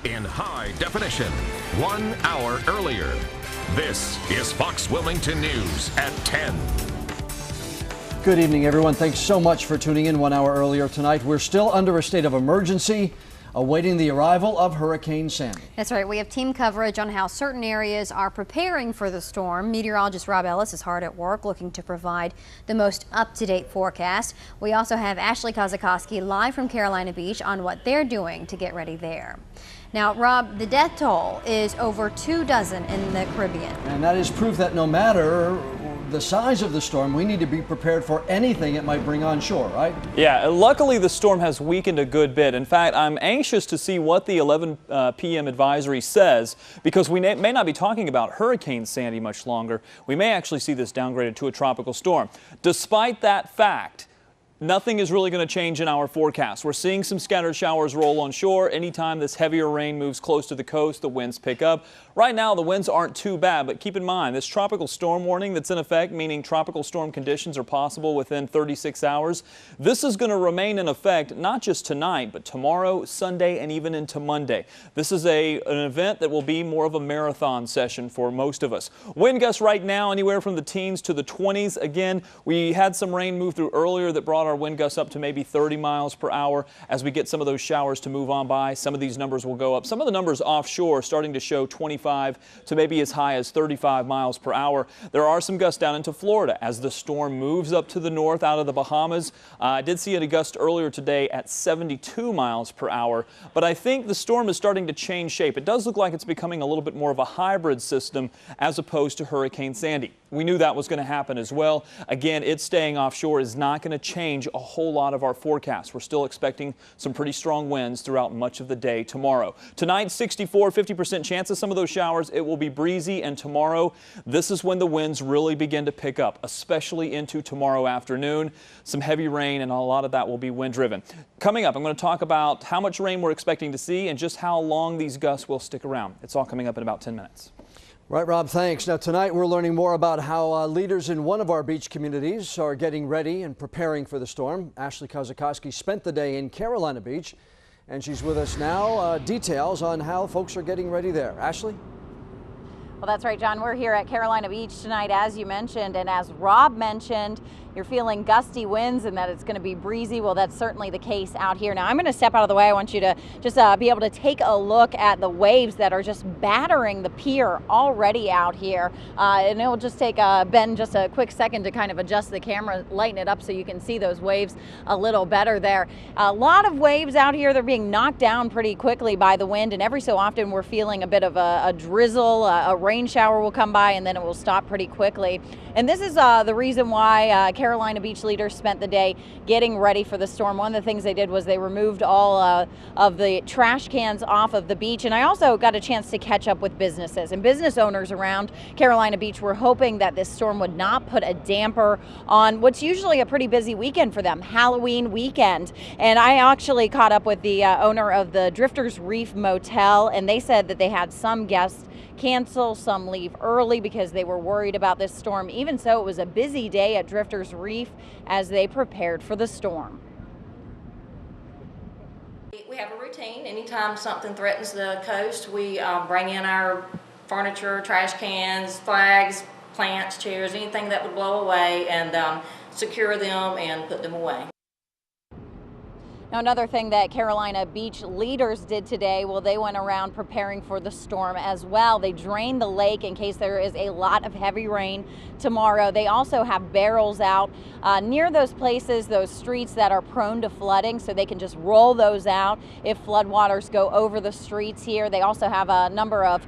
in high definition, 1 hour earlier. This is Fox Wilmington News at 10. Good evening, everyone. Thanks so much for tuning in 1 hour earlier tonight. We're still under a state of emergency, awaiting the arrival of Hurricane Sandy. That's right. We have team coverage on how certain areas are preparing for the storm. Meteorologist Rob Ellis is hard at work looking to provide the most up-to-date forecast. We also have Ashley Kozakowski live from Carolina Beach on what they're doing to get ready there. Now, Rob, the death toll is over 24 in the Caribbean. And that is proof that no matter the size of the storm, we need to be prepared for anything it might bring on shore, right? Yeah, luckily the storm has weakened a good bit. In fact, I'm anxious to see what the 11 p.m. advisory says, because we may not be talking about Hurricane Sandy much longer. We may actually see this downgraded to a tropical storm. Despite that fact, nothing is really going to change in our forecast. We're seeing some scattered showers roll on shore. Anytime this heavier rain moves close to the coast, the winds pick up. Right now, the winds aren't too bad, but keep in mind this tropical storm warning that's in effect, meaning tropical storm conditions are possible within 36 hours. This is going to remain in effect not just tonight, but tomorrow, Sunday, and even into Monday. This is an event that will be more of a marathon session for most of us. Wind gusts right now anywhere from the teens to the 20s. Again, we had some rain move through earlier that brought our wind gusts up to maybe 30 miles per hour. As we get some of those showers to move on by, some of these numbers will go up. Some of the numbers offshore starting to show 25 to maybe as high as 35 miles per hour. There are some gusts down into Florida as the storm moves up to the north out of the Bahamas. I did see a gust earlier today at 72 miles per hour, but I think the storm is starting to change shape. It does look like it's becoming a little bit more of a hybrid system as opposed to Hurricane Sandy. We knew that was going to happen as well. Again, it's staying offshore is not going to change a whole lot of our forecast. We're still expecting some pretty strong winds throughout much of the day tomorrow. Tonight, 50% chance of some of those showers. It will be breezy, and tomorrow, this is when the winds really begin to pick up, especially into tomorrow afternoon. Some heavy rain, and a lot of that will be wind driven. Coming up, I'm going to talk about how much rain we're expecting to see and just how long these gusts will stick around. It's all coming up in about 10 minutes. Right, Rob, thanks. Now, tonight we're learning more about how leaders in one of our beach communities are getting ready and preparing for the storm. Ashley Kozakowski spent the day in Carolina Beach, and she's with us now. Details on how folks are getting ready there. Ashley? Well, that's right, John. We're here at Carolina Beach tonight, as you mentioned, and as Rob mentioned, you're feeling gusty winds and that it's going to be breezy. Well, that's certainly the case out here. Now, I'm going to step out of the way. I want you to just be able to take a look at the waves that are just battering the pier already out here. And it will just take Ben just a quick second to kind of adjust the camera, lighten it up so you can see those waves a little better there. A lot of waves out here. They're being knocked down pretty quickly by the wind, and every so often we're feeling a bit of a drizzle. A rain shower will come by and then it will stop pretty quickly. And this is the reason why Carolina Beach leaders spent the day getting ready for the storm. One of the things they did was they removed all of the trash cans off of the beach. And I also got a chance to catch up with businesses and business owners around Carolina Beach. Were hoping that this storm would not put a damper on what's usually a pretty busy weekend for them, Halloween weekend. And I actually caught up with the owner of the Drifters Reef Motel, and they said that they had some guests cancel, some leave early because they were worried about this storm. Even so, it was a busy day at Drifters Reef as they prepared for the storm. We have a routine. Anytime something threatens the coast, we bring in our furniture, trash cans, flags, plants, chairs, anything that would blow away, and secure them and put them away. Now, another thing that Carolina Beach leaders did today, well, they went around preparing for the storm as well. They drained the lake in case there is a lot of heavy rain tomorrow. They also have barrels out near those places, those streets that are prone to flooding, so they can just roll those out if floodwaters go over the streets here. They also have a number of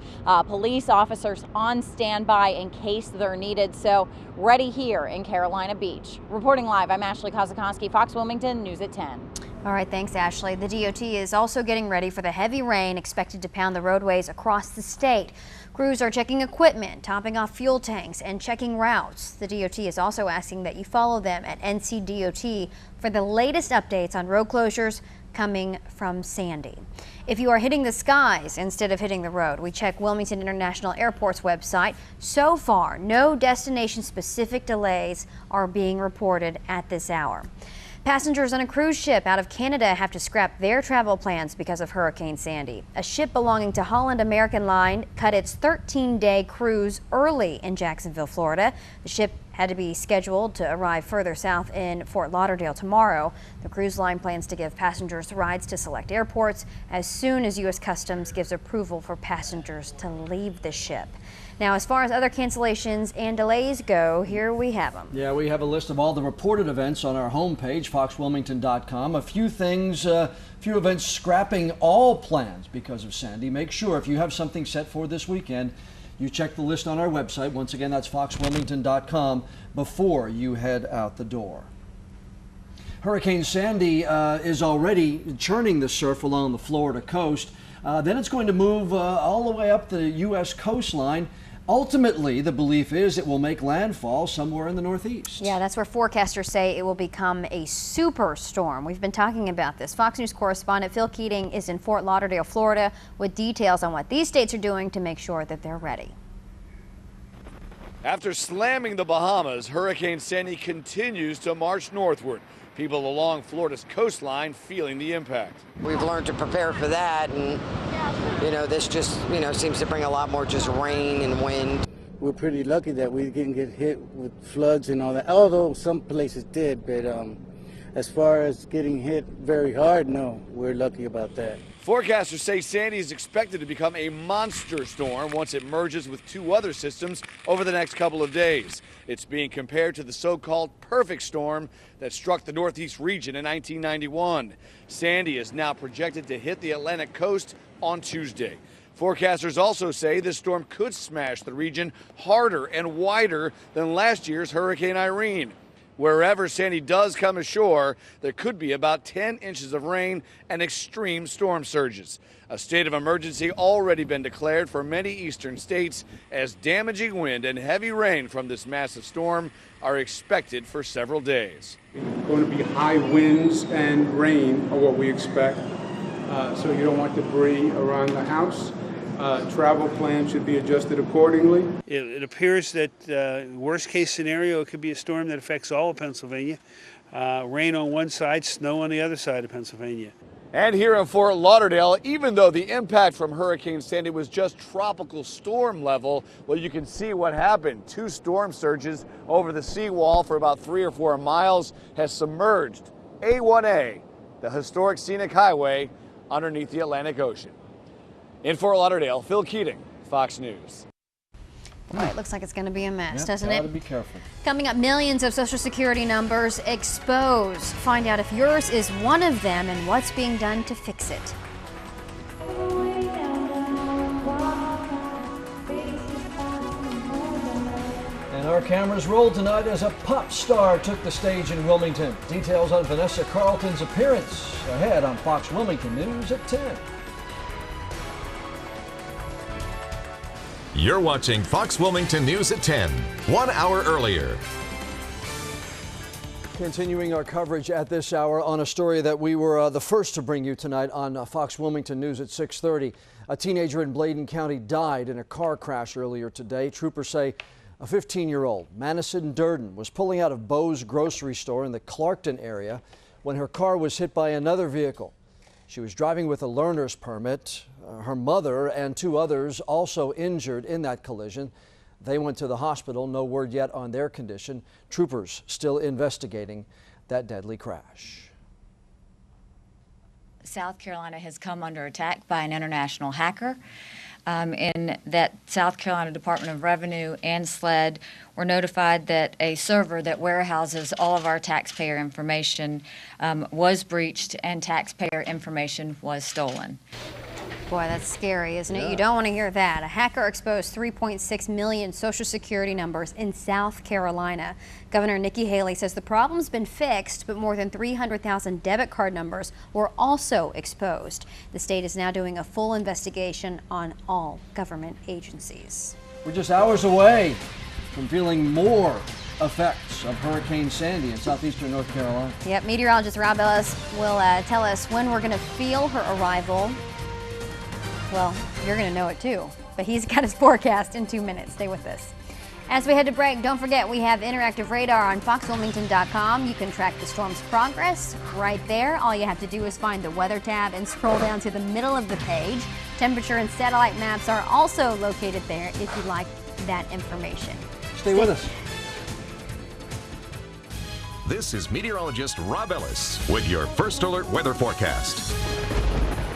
police officers on standby in case they're needed. So ready here in Carolina Beach. Reporting live, I'm Ashley Kozakowski, Fox Wilmington, News at 10. All right, thanks, Ashley. The DOT is also getting ready for the heavy rain expected to pound the roadways across the state. Crews are checking equipment, topping off fuel tanks, and checking routes. The DOT is also asking that you follow them at NCDOT for the latest updates on road closures coming from Sandy. If you are hitting the skies instead of hitting the road, we check Wilmington International Airport's website. So far, no destination-specific delays are being reported at this hour. Passengers on a cruise ship out of Canada have to scrap their travel plans because of Hurricane Sandy. A ship belonging to Holland American Line cut its 13-day cruise early in Jacksonville, Florida. The ship had to be scheduled to arrive further south in Fort Lauderdale tomorrow. The cruise line plans to give passengers rides to select airports as soon as U.S. Customs gives approval for passengers to leave the ship. Now, as far as other cancellations and delays go, here we have them. Yeah, we have a list of all the reported events on our homepage, foxwilmington.com. A few events scrapping all plans because of Sandy. Make sure if you have something set for this weekend, you check the list on our website. Once again, that's foxwilmington.com before you head out the door. Hurricane Sandy is already churning the surf along the Florida coast. Then it's going to move all the way up the U.S. coastline. Ultimately, the belief is it will make landfall somewhere in the northeast. Yeah, that's where forecasters say it will become a superstorm. We've been talking about this. Fox News correspondent Phil Keating is in Fort Lauderdale, Florida, with details on what these states are doing to make sure that they're ready. After slamming the Bahamas, Hurricane Sandy continues to march northward. People along Florida's coastline feeling the impact. We've learned to prepare for that, and this just seems to bring a lot more just rain and wind. We're pretty lucky that we didn't get hit with floods and all that, although some places did, but as far as getting hit very hard, no, we're lucky about that. Forecasters say Sandy is expected to become a monster storm once it merges with two other systems over the next couple of days. It's being compared to the so-called perfect storm that struck the northeast region in 1991. Sandy is now projected to hit the Atlantic coast on Tuesday. Forecasters also say this storm could smash the region harder and wider than last year's Hurricane Irene. Wherever Sandy does come ashore, there could be about 10 inches of rain and extreme storm surges. A state of emergency already been declared for many eastern states as damaging wind and heavy rain from this massive storm are expected for several days. Going to be high winds and rain are what we expect, so you don't want debris around the house. Travel plans should be adjusted accordingly. It appears that worst case scenario, it could be a storm that affects all of Pennsylvania. Rain on one side, snow on the other side of Pennsylvania. And here in Fort Lauderdale, even though the impact from Hurricane Sandy was just tropical storm level, well, you can see what happened. Two storm surges over the seawall for about 3 or 4 miles has submerged A1A, the historic scenic highway, underneath the Atlantic Ocean. In Fort Lauderdale, Phil Keating, Fox News. Boy, it looks like it's going to be a mess, doesn't it? Gotta be careful. Coming up, millions of Social Security numbers exposed. Find out if yours is one of them and what's being done to fix it. And our cameras rolled tonight as a pop star took the stage in Wilmington. Details on Vanessa Carlton's appearance ahead on Fox Wilmington News at 10. You're watching Fox Wilmington News at 10, 1 hour earlier. Continuing our coverage at this hour on a story that we were the first to bring you tonight on Fox Wilmington News at 6:30. A teenager in Bladen County died in a car crash earlier today. Troopers say a 15-year-old, Madison Durden, was pulling out of Bo's grocery store in the Clarkton area when her car was hit by another vehicle. She was driving with a learner's permit. Her mother and 2 others also injured in that collision. They went to the hospital. No word yet on their condition. Troopers still investigating that deadly crash. South Carolina has come under attack by an international hacker. In that South Carolina Department of Revenue and SLED were notified that a server that warehouses all of our taxpayer information was breached and taxpayer information was stolen. Boy, that's scary, isn't it? You don't want to hear that. A hacker exposed 3.6 million Social Security numbers in South Carolina. Governor Nikki Haley says the problem's been fixed, but more than 300,000 debit card numbers were also exposed. The state is now doing a full investigation on all government agencies. We're just hours away from feeling more effects of Hurricane Sandy in southeastern North Carolina. Yep, meteorologist Rob Ellis will tell us when we're going to feel her arrival. Well, you're going to know it too, but he's got his forecast in 2 minutes. Stay with us. As we head to break, don't forget we have interactive radar on foxwilmington.com. You can track the storm's progress right there. All you have to do is find the weather tab and scroll down to the middle of the page. Temperature and satellite maps are also located there if you'd like that information. Stay with us. This is meteorologist Rob Ellis with your First Alert weather forecast.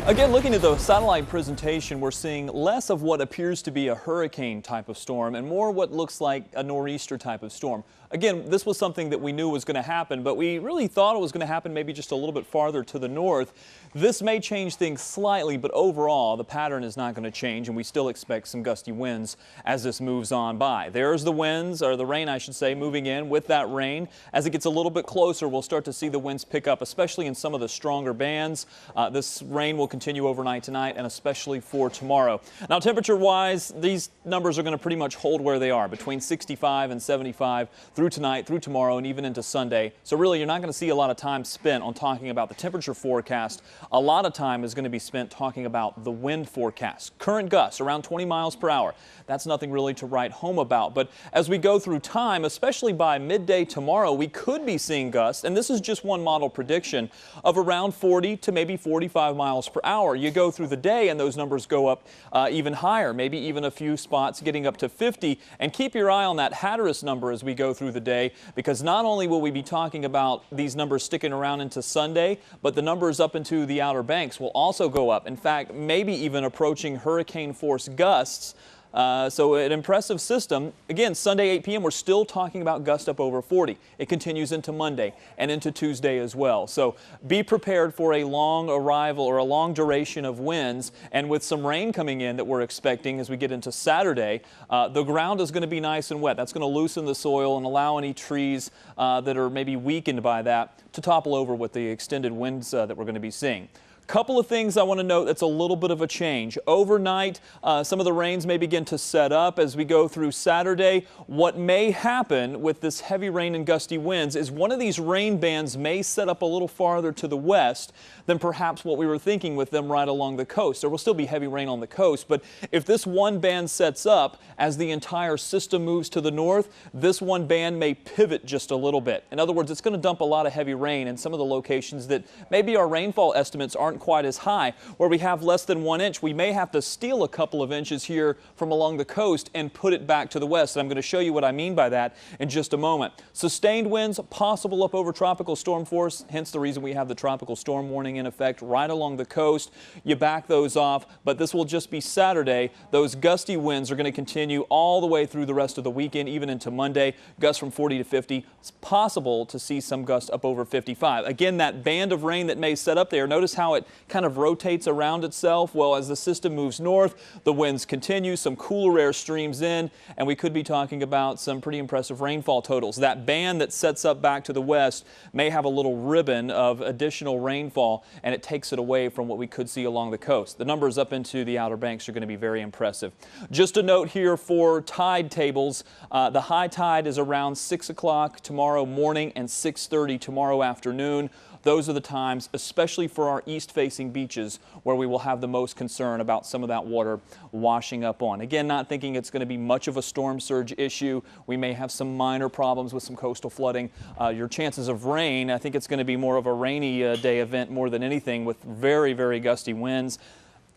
Again, looking at the satellite presentation, we're seeing less of what appears to be a hurricane type of storm and more what looks like a nor'easter type of storm. Again, this was something that we knew was going to happen, but we really thought it was going to happen maybe just a little bit farther to the north. This may change things slightly, but overall, the pattern is not going to change, and we still expect some gusty winds as this moves on by. There's the winds, or the rain, I should say, moving in with that rain. As it gets a little bit closer, we'll start to see the winds pick up, especially in some of the stronger bands. This rain will continue overnight tonight and especially for tomorrow. Now, temperature-wise, these numbers are going to pretty much hold where they are, between 65 and 75 through tonight, through tomorrow, and even into Sunday. So really, you're not going to see a lot of time spent on talking about the temperature forecast. A lot of time is going to be spent talking about the wind forecast. Current gusts around 20 miles per hour. That's nothing really to write home about. But as we go through time, especially by midday tomorrow, we could be seeing gusts, and this is just one model prediction, of around 40 to maybe 45 miles per hour. You go through the day and those numbers go up even higher, maybe even a few spots getting up to 50. And keep your eye on that Hatteras number as we go through the day, because not only will we be talking about these numbers sticking around into Sunday, but the numbers up into the Outer Banks will also go up. In fact, maybe even approaching hurricane force gusts. So an impressive system. Again, Sunday 8 p.m. we're still talking about gusts up over 40. It continues into Monday and into Tuesday as well. So be prepared for a long arrival or a long duration of winds, and with some rain coming in that we're expecting as we get into Saturday, the ground is going to be nice and wet. That's going to loosen the soil and allow any trees that are maybe weakened by that to topple over with the extended winds that we're going to be seeing. Couple of things I want to note that's a little bit of a change. Overnight, some of the rains may begin to set up as we go through Saturday. What may happen with this heavy rain and gusty winds is one of these rain bands may set up a little farther to the west than perhaps what we were thinking with them right along the coast. There will still be heavy rain on the coast, but if this one band sets up as the entire system moves to the north, this one band may pivot just a little bit. In other words, it's going to dump a lot of heavy rain in some of the locations that maybe our rainfall estimates aren't quite as high. Where we have less than 1 inch, we may have to steal a couple of inches here from along the coast and put it back to the west. And I'm going to show you what I mean by that in just a moment. Sustained winds possible up over tropical storm force, hence the reason we have the tropical storm warning in effect right along the coast. You back those off, but this will just be Saturday. Those gusty winds are going to continue all the way through the rest of the weekend, even into Monday. Gusts from 40 to 50. It's possible to see some gusts up over 55. Again, that band of rain that may set up there, notice how it kind of rotates around itself. Well, as the system moves north, the winds continue, some cooler air streams in, and we could be talking about some pretty impressive rainfall totals. That band that sets up back to the west may have a little ribbon of additional rainfall, and it takes it away from what we could see along the coast. The numbers up into the Outer Banks are going to be very impressive. Just a note here for tide tables. The high tide is around 6 o'clock tomorrow morning and 6:30 tomorrow afternoon. Those are the times, especially for our east-facing beaches, where we will have the most concern about some of that water washing up on. Again, not thinking it's going to be much of a storm surge issue. We may have some minor problems with some coastal flooding. Your chances of rain, I think it's going to be more of a rainy day event more than anything, with very, very gusty winds.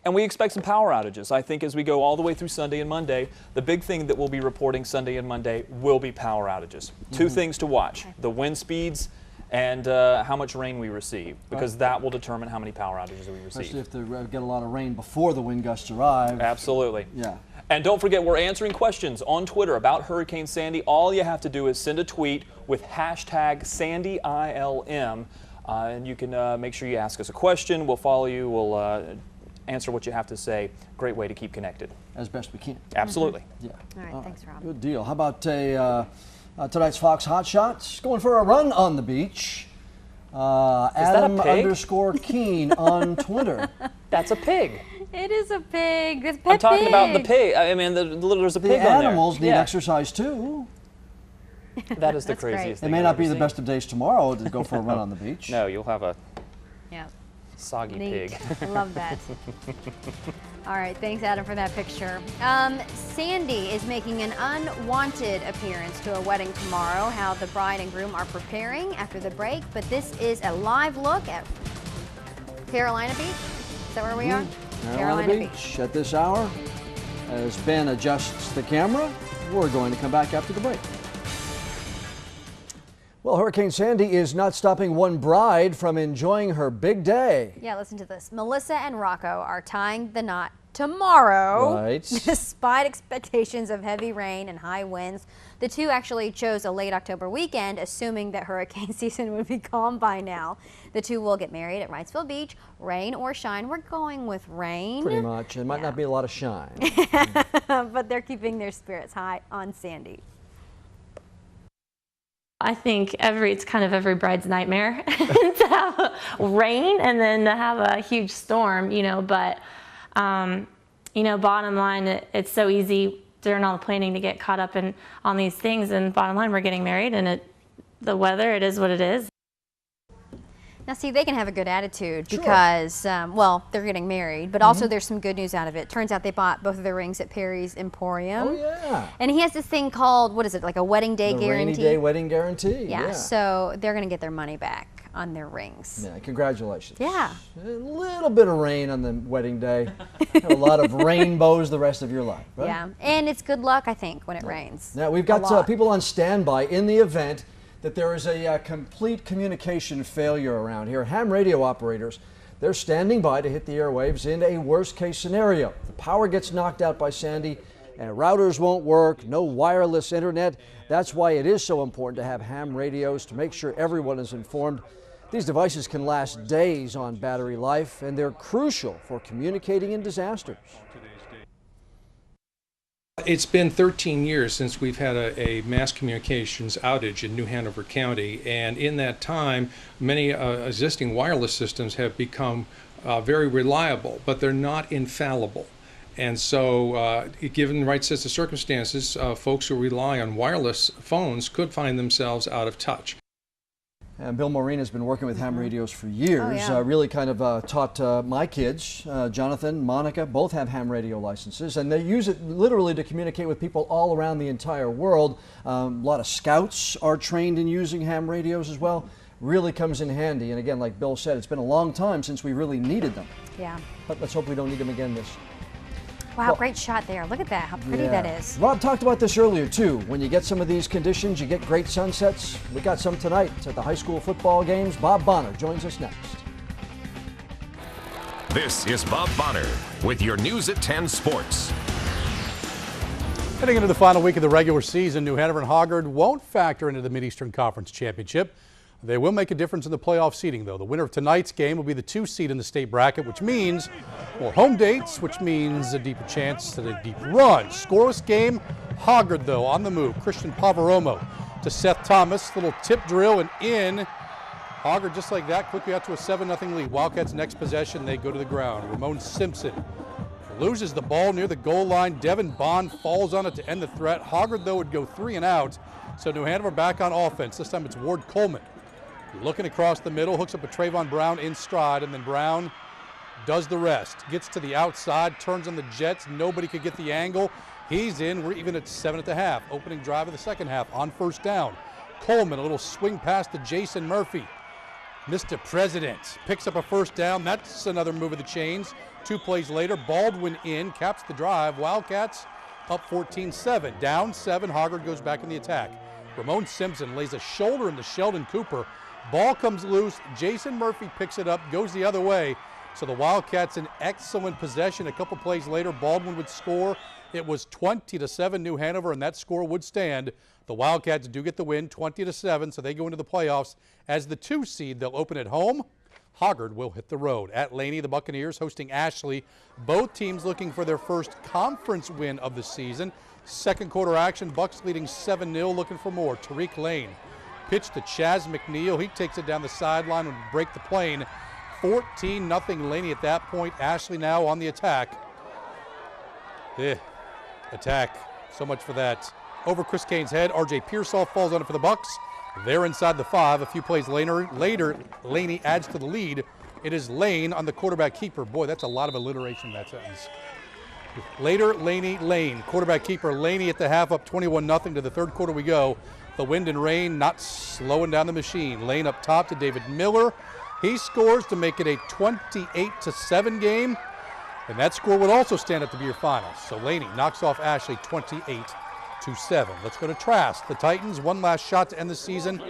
And we expect some power outages. I think as we go all the way through Sunday and Monday, the big thing that we'll be reporting Sunday and Monday will be power outages. Two things to watch: the wind speeds and how much rain we receive, because that will determine how many power outages we receive. Especially if they get a lot of rain before the wind gusts arrive. Absolutely. Yeah. And don't forget, we're answering questions on Twitter about Hurricane Sandy. All you have to do is send a tweet with hashtag SandyILM, and you can make sure you ask us a question. We'll follow you. We'll answer what you have to say. Great way to keep connected. As best we can. Absolutely. Yeah. All right, thanks, Rob. Good deal. How about tonight's Fox Hot Shots? Going for a run on the beach. Adam_Keen on Twitter. That's a pig. It is a pig. It's I'm talking about the pig. I mean, there's a pig on there. The animals need exercise too. That is the craziest thing. It may not be the best of days tomorrow to go for a run on the beach. No, you'll have a soggy pig. I love that. All right, thanks, Adam, for that picture. Sandy is making an unwanted appearance to a wedding tomorrow. How the bride and groom are preparing after the break, but this is a live look at Carolina Beach. Is that where we are? Carolina Beach at this hour. As Ben adjusts the camera, we're going to come back after the break. Well, Hurricane Sandy is not stopping one bride from enjoying her big day. Yeah, listen to this. Melissa and Rocco are tying the knot tomorrow. Right. Despite expectations of heavy rain and high winds, the two actually chose a late October weekend, assuming that hurricane season would be calm by now. The two will get married at Wrightsville Beach, rain or shine. We're going with rain. Pretty much. It might not be a lot of shine. But they're keeping their spirits high on Sandy. I think it's kind of every bride's nightmare to have rain and then to have a huge storm, but, bottom line, it's so easy during all the planning to get caught up on these things, and bottom line, we're getting married, and the weather, it is what it is. Now, see, they can have a good attitude because, well, they're getting married, but also there's some good news out of it. Turns out they bought both of their rings at Perry's Emporium. Oh, yeah. And he has this thing called, what is it, like a wedding day guarantee? Rainy day wedding guarantee. Yeah, so they're going to get their money back on their rings. Yeah, congratulations. Yeah. A little bit of rain on the wedding day. Have a lot of rainbows the rest of your life, right? Yeah, and it's good luck, I think, when it rains. Now, we've got people on standby in the event that there is a complete communication failure around here. Ham radio operators, they're standing by to hit the airwaves in a worst case scenario. The power gets knocked out by Sandy and routers won't work, no wireless internet. That's why it is so important to have ham radios to make sure everyone is informed. These devices can last days on battery life, and they're crucial for communicating in disasters. It's been 13 years since we've had a mass communications outage in New Hanover County, and in that time, many existing wireless systems have become very reliable, but they're not infallible. And so, given the right sets of circumstances, folks who rely on wireless phones could find themselves out of touch. And Bill Maureen has been working with ham radios for years, really kind of taught my kids, Jonathan, Monica, both have ham radio licenses, and they use it literally to communicate with people all around the entire world. A lot of scouts are trained in using ham radios as well. Really comes in handy, and again, like Bill said, it's been a long time since we really needed them. Yeah. But let's hope we don't need them again this. Wow, great shot there. Look at that, how pretty that is. Rob talked about this earlier, too. When you get some of these conditions, you get great sunsets. We got some tonight at the high school football games. Bob Bonner joins us next. This is Bob Bonner with your News at 10 Sports. Heading into the final week of the regular season, New Hanover and Hoggard won't factor into the Mid-Eastern Conference Championship. They will make a difference in the playoff seeding, though. The winner of tonight's game will be the 2 seed in the state bracket, which means more home dates, which means a deeper chance at a deep run. Scoreless game. Hoggard, though, on the move. Christian Pavaromo to Seth Thomas. Little tip drill and in. Hoggard, just like that, quickly out to a 7-0 lead. Wildcats' next possession, they go to the ground. Ramon Simpson loses the ball near the goal line. Devin Bond falls on it to end the threat. Hoggard, though, would go 3 and out. So New Hanover back on offense. This time it's Ward Coleman. Looking across the middle, hooks up a Trayvon Brown in stride, and then Brown does the rest. Gets to the outside, turns on the Jets. Nobody could get the angle. He's in. We're even at 7 at the half. Opening drive of the second half on first down. Coleman, a little swing pass to Jason Murphy. Mr. President picks up a first down. That's another move of the chains. 2 plays later, Baldwin in, caps the drive. Wildcats up 14-7. Down 7, Hoggard goes back in the attack. Ramon Simpson lays a shoulder into Sheldon Cooper. Ball comes loose. Jason Murphy picks it up, goes the other way. So the Wildcats in excellent possession. A couple plays later, Baldwin would score. It was 20-7 New Hanover, and that score would stand. The Wildcats do get the win, 20-7, so they go into the playoffs as the 2 seed. They'll open at home. Hoggard will hit the road. At Laney, the Buccaneers hosting Ashley. Both teams looking for their first conference win of the season. Second quarter action, Bucks leading 7-0, looking for more. Tariq Lane. Pitch to Chaz McNeil. He takes it down the sideline and break the plane. 14-0 Laney at that point. Ashley now on the attack. Attack. So much for that. Over Chris Kane's head. R.J. Pearsall falls on it for the Bucks. They're inside the 5. A few plays later, Laney adds to the lead. It is Lane on the quarterback keeper. Boy, that's a lot of alliteration in that sentence. Later, Laney, Lane. Quarterback keeper Laney at the half, up 21-0. To the third quarter we go. The wind and rain not slowing down the machine. Lane up top to David Miller. He scores to make it a 28-7 game. And that score would also stand up to be your final. So Laney knocks off Ashley 28-7. Let's go to Trask. The Titans, one last shot to end the season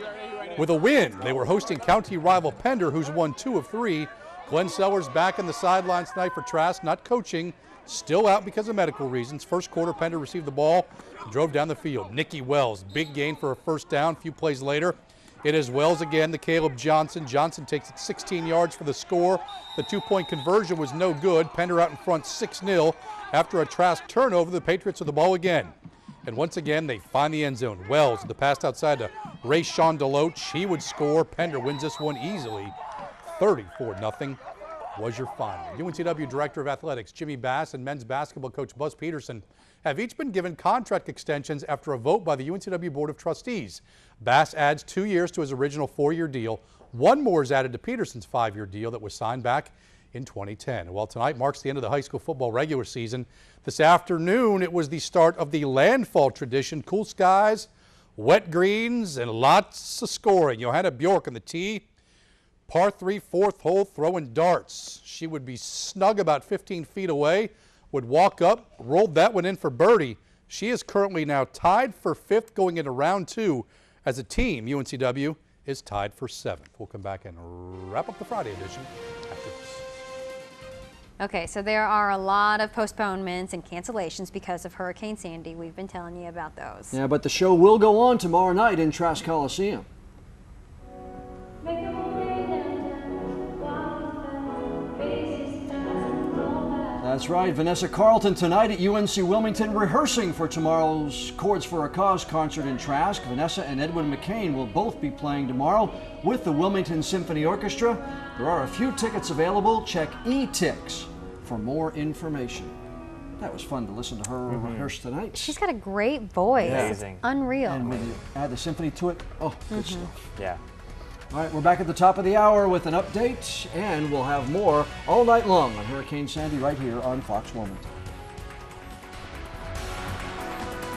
with a win. They were hosting county rival Pender, who's won 2 of 3. Glenn Sellers back on the sidelines tonight for Trask, not coaching, still out because of medical reasons. First quarter, Pender received the ball and drove down the field. Nikki Wells, big gain for a first down. A few plays later, it is Wells again to Caleb Johnson. Johnson takes it 16 yards for the score. The 2-point conversion was no good. Pender out in front 6-0. After a Trask turnover, the Patriots with the ball again. And once again, they find the end zone. Wells, the pass outside to Rayshawn DeLoach. He would score. Pender wins this one easily. 34-0 was your final. UNCW Director of Athletics Jimmy Bass and men's basketball coach Buzz Peterson have each been given contract extensions after a vote by the UNCW Board of Trustees. Bass adds 2 years to his original 4-year deal. 1 more is added to Peterson's 5-year deal that was signed back in 2010. Well, tonight marks the end of the high school football regular season. This afternoon, it was the start of the landfall tradition. Cool skies, wet greens, and lots of scoring. Johanna Bjork on the tee. Par 3, 4th hole, throwing darts. She would be snug about 15 feet away, would walk up, rolled that one in for birdie. She is currently now tied for 5th going into round 2. As a team, UNCW is tied for 7th. We'll come back and wrap up the Friday edition after this. Okay, so there are a lot of postponements and cancellations because of Hurricane Sandy. We've been telling you about those. Yeah, but the show will go on tomorrow night in Trask Coliseum. That's right, Vanessa Carlton tonight at UNC Wilmington rehearsing for tomorrow's Chords for a Cause concert in Trask. Vanessa and Edwin McCain will both be playing tomorrow with the Wilmington Symphony Orchestra. There are a few tickets available. Check eTix for more information. That was fun to listen to her rehearse tonight. She's got a great voice. Amazing. It's unreal. And when you add the symphony to it, oh, good stuff. Yeah. All right, we're back at the top of the hour with an update, and we'll have more all night long on Hurricane Sandy right here on Fox Wilmington.